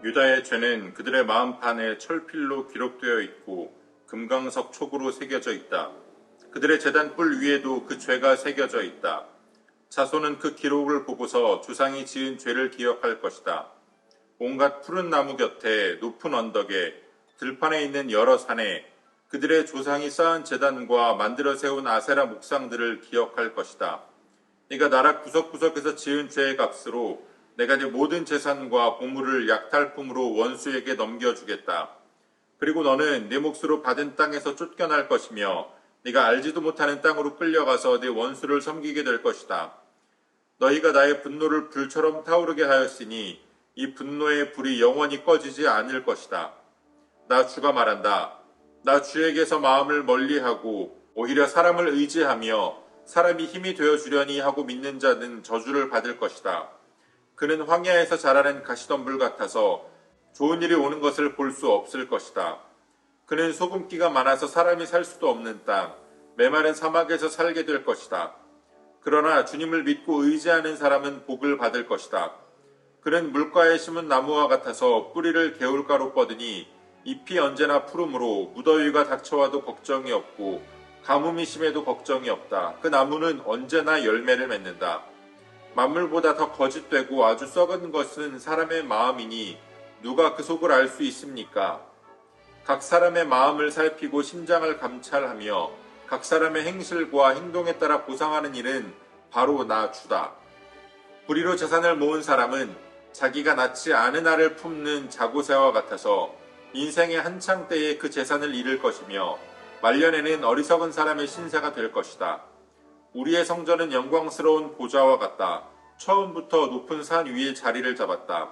유다의 죄는 그들의 마음판에 철필로 기록되어 있고 금강석 촉으로 새겨져 있다. 그들의 제단뿔 위에도 그 죄가 새겨져 있다. 자손은 그 기록을 보고서 조상이 지은 죄를 기억할 것이다. 온갖 푸른 나무 곁에 높은 언덕에 들판에 있는 여러 산에 그들의 조상이 쌓은 제단과 만들어 세운 아세라 목상들을 기억할 것이다. 네가 나라 구석구석에서 지은 죄의 값으로 내가 네 모든 재산과 보물을 약탈품으로 원수에게 넘겨주겠다. 그리고 너는 네 몫으로 받은 땅에서 쫓겨날 것이며 네가 알지도 못하는 땅으로 끌려가서 네 원수를 섬기게 될 것이다. 너희가 나의 분노를 불처럼 타오르게 하였으니 이 분노의 불이 영원히 꺼지지 않을 것이다. 나 주가 말한다. 나 주에게서 마음을 멀리하고 오히려 사람을 의지하며 사람이 힘이 되어주려니 하고 믿는 자는 저주를 받을 것이다. 그는 황야에서 자라는 가시덤불 같아서 좋은 일이 오는 것을 볼 수 없을 것이다. 그는 소금기가 많아서 사람이 살 수도 없는 땅, 메마른 사막에서 살게 될 것이다. 그러나 주님을 믿고 의지하는 사람은 복을 받을 것이다. 그는 물가에 심은 나무와 같아서 뿌리를 개울가로 뻗으니 잎이 언제나 푸르므로 무더위가 닥쳐와도 걱정이 없고 가뭄이 심해도 걱정이 없다. 그 나무는 언제나 열매를 맺는다. 만물보다 더 거짓되고 아주 썩은 것은 사람의 마음이니 누가 그 속을 알 수 있습니까? 각 사람의 마음을 살피고 심장을 감찰하며 각 사람의 행실과 행동에 따라 보상하는 일은 바로 나 주다. 불의로 재산을 모은 사람은 자기가 낳지 않은 알을 품는 자고새와 같아서 인생의 한창 때에 그 재산을 잃을 것이며 말년에는 어리석은 사람의 신세가 될 것이다. 우리의 성전은 영광스러운 보좌와 같다. 처음부터 높은 산 위에 자리를 잡았다.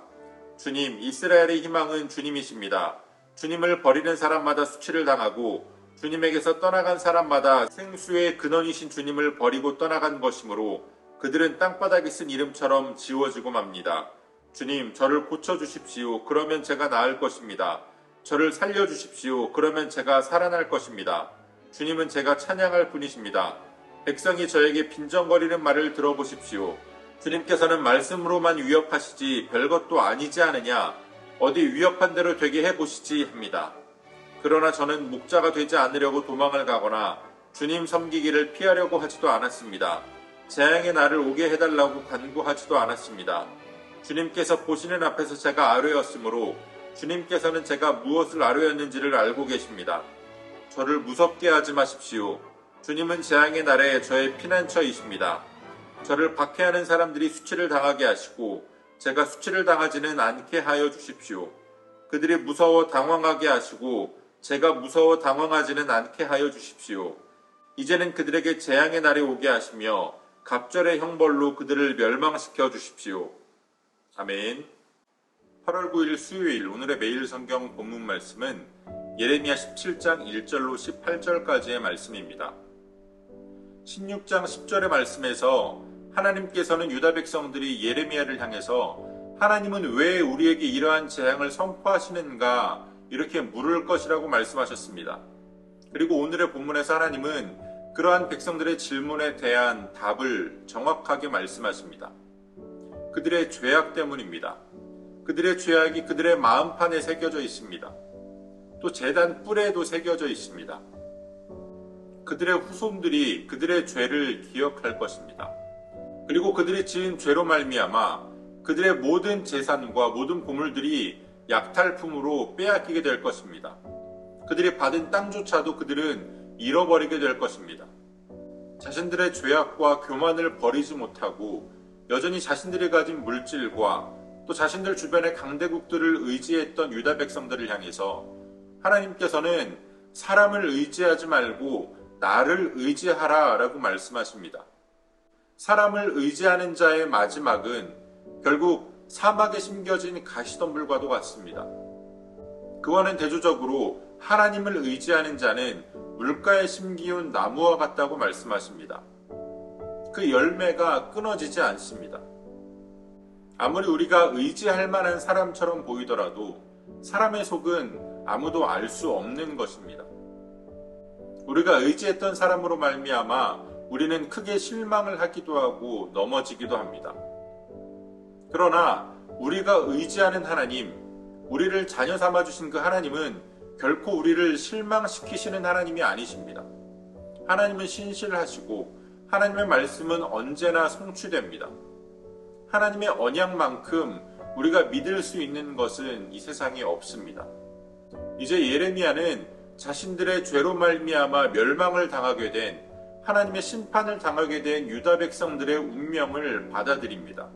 주님, 이스라엘의 희망은 주님이십니다. 주님을 버리는 사람마다 수치를 당하고 주님에게서 떠나간 사람마다 생수의 근원이신 주님을 버리고 떠나간 것이므로 그들은 땅바닥에 쓴 이름처럼 지워지고 맙니다. 주님, 저를 고쳐주십시오. 그러면 제가 나을 것입니다. 저를 살려주십시오. 그러면 제가 살아날 것입니다. 주님은 제가 찬양할 분이십니다. 백성이 저에게 빈정거리는 말을 들어보십시오. 주님께서는 말씀으로만 위협하시지 별것도 아니지 않으냐. 어디 위협한 대로 되게 해보시지 합니다. 그러나 저는 목자가 되지 않으려고 도망을 가거나 주님 섬기기를 피하려고 하지도 않았습니다. 재앙의 날을 오게 해달라고 간구하지도 않았습니다. 주님께서 보시는 앞에서 제가 아뢰었으므로 주님께서는 제가 무엇을 아뢰었는지를 알고 계십니다. 저를 무섭게 하지 마십시오. 주님은 재앙의 날에 저의 피난처이십니다. 저를 박해하는 사람들이 수치를 당하게 하시고 제가 수치를 당하지는 않게 하여 주십시오. 그들이 무서워 당황하게 하시고 제가 무서워 당황하지는 않게 하여 주십시오. 이제는 그들에게 재앙의 날이 오게 하시며 갑절의 형벌로 그들을 멸망시켜 주십시오. 아멘. 8월 9일 수요일 오늘의 매일 성경 본문 말씀은 예레미야 17장 1절로 18절까지의 말씀입니다. 16장 10절의 말씀에서 하나님께서는 유다 백성들이 예레미야를 향해서 하나님은 왜 우리에게 이러한 재앙을 선포하시는가 이렇게 물을 것이라고 말씀하셨습니다. 그리고 오늘의 본문에서 하나님은 그러한 백성들의 질문에 대한 답을 정확하게 말씀하십니다. 그들의 죄악 때문입니다. 그들의 죄악이 그들의 마음판에 새겨져 있습니다. 또 제단 뿔에도 새겨져 있습니다. 그들의 후손들이 그들의 죄를 기억할 것입니다. 그리고 그들이 지은 죄로 말미암아 그들의 모든 재산과 모든 보물들이 약탈품으로 빼앗기게 될 것입니다. 그들이 받은 땅조차도 그들은 잃어버리게 될 것입니다. 자신들의 죄악과 교만을 버리지 못하고 여전히 자신들이 가진 물질과 또 자신들 주변의 강대국들을 의지했던 유다 백성들을 향해서 하나님께서는 사람을 의지하지 말고 나를 의지하라 라고 말씀하십니다. 사람을 의지하는 자의 마지막은 결국 사막에 심겨진 가시덤불과도 같습니다. 그와는 대조적으로 하나님을 의지하는 자는 물가에 심기운 나무와 같다고 말씀하십니다. 그 열매가 끊어지지 않습니다. 아무리 우리가 의지할 만한 사람처럼 보이더라도 사람의 속은 아무도 알 수 없는 것입니다. 우리가 의지했던 사람으로 말미암아 우리는 크게 실망을 하기도 하고 넘어지기도 합니다. 그러나 우리가 의지하는 하나님, 우리를 자녀 삼아 주신 그 하나님은 결코 우리를 실망시키시는 하나님이 아니십니다. 하나님은 신실하시고 하나님의 말씀은 언제나 성취됩니다. 하나님의 언약만큼 우리가 믿을 수 있는 것은 이 세상에 없습니다. 이제 예레미야는 자신들의 죄로 말미암아 멸망을 당하게 된, 하나님의 심판을 당하게 된 유다 백성들의 운명을 받아들입니다.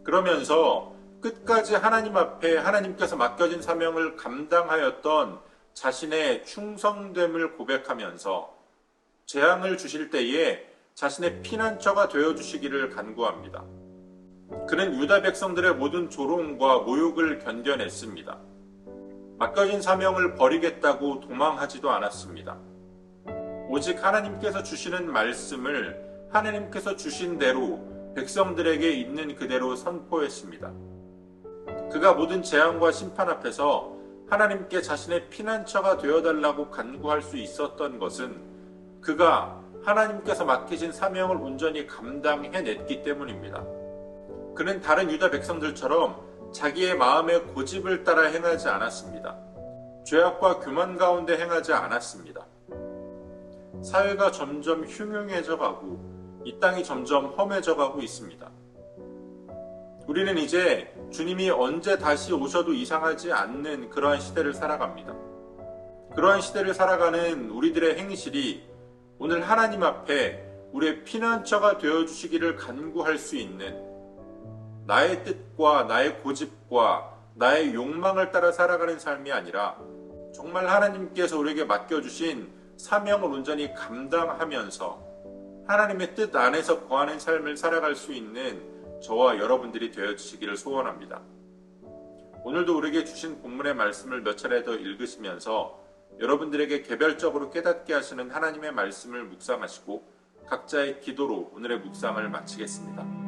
그러면서 끝까지 하나님 앞에 하나님께서 맡겨진 사명을 감당하였던 자신의 충성됨을 고백하면서 재앙을 주실 때에 자신의 피난처가 되어주시기를 간구합니다. 그는 유다 백성들의 모든 조롱과 모욕을 견뎌냈습니다. 맡겨진 사명을 버리겠다고 도망하지도 않았습니다. 오직 하나님께서 주시는 말씀을 하나님께서 주신 대로 백성들에게 있는 그대로 선포했습니다. 그가 모든 재앙과 심판 앞에서 하나님께 자신의 피난처가 되어달라고 간구할 수 있었던 것은 그가 하나님께서 맡기신 사명을 온전히 감당해냈기 때문입니다. 그는 다른 유다 백성들처럼 자기의 마음의 고집을 따라 행하지 않았습니다. 죄악과 교만 가운데 행하지 않았습니다. 사회가 점점 흉흉해져 가고 이 땅이 점점 험해져 가고 있습니다. 우리는 이제 주님이 언제 다시 오셔도 이상하지 않는 그러한 시대를 살아갑니다. 그러한 시대를 살아가는 우리들의 행실이 오늘 하나님 앞에 우리의 피난처가 되어주시기를 간구할 수 있는, 나의 뜻과 나의 고집과 나의 욕망을 따라 살아가는 삶이 아니라 정말 하나님께서 우리에게 맡겨주신 사명을 온전히 감당하면서 하나님의 뜻 안에서 거하는 삶을 살아갈 수 있는 저와 여러분들이 되어주시기를 소원합니다. 오늘도 우리에게 주신 본문의 말씀을 몇 차례 더 읽으시면서 여러분들에게 개별적으로 깨닫게 하시는 하나님의 말씀을 묵상하시고 각자의 기도로 오늘의 묵상을 마치겠습니다.